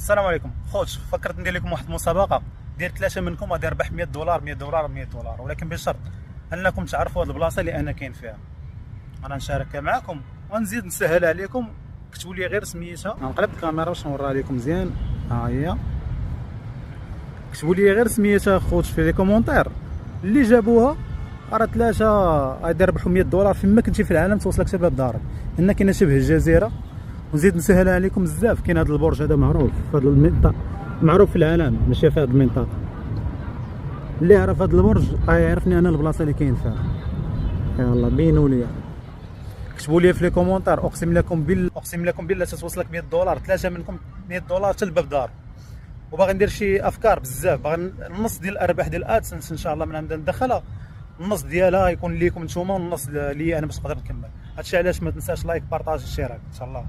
السلام عليكم خوت. فكرت ندير لكم واحد المسابقه ديال 3 منكم غادي يربح $100 $100 ولكن بشرط انكم تعرفوا هذه البلاصه اللي انا كاين فيها. انا نشاركها معكم ونزيد نسهل عليكم. كتبوا لي غير سميتها، غنقلب الكاميرا باش نوريها لكم مزيان. ها هي، كتبوا لي غير سميتها خوت في لي كومونتير. اللي جابوها راه 3 غادي يربحوا $100 فين ما كنتي في العالم توصلك حتى باب دارك. هنا كاينه شبه الجزيره. ونزيد نسهل عليكم بزاف، كاين هذا البرج هذا معروف في هذه المنطقه، معروف في العالم ماشي في هذه المنطقه. اللي عرف هذا البرج يعرفني انا البلاصه اللي كاين فيها. يلا بينوا لي، كتبوا لي في لي كومونتير. اقسم لكم بالله توصلك $100. 3 منكم $100 حتى لباب دار. وباغي ندير شي افكار بزاف، باغي النص ديال الارباح ديال ادسنس ان شاء الله من نبدا ندخلها. النص ديالها يكون ليكم نتوما والنص لي انا باش نقدر نكمل. هادشي علاش ما تنساش لايك بارطاج اشتراك ان شاء الله.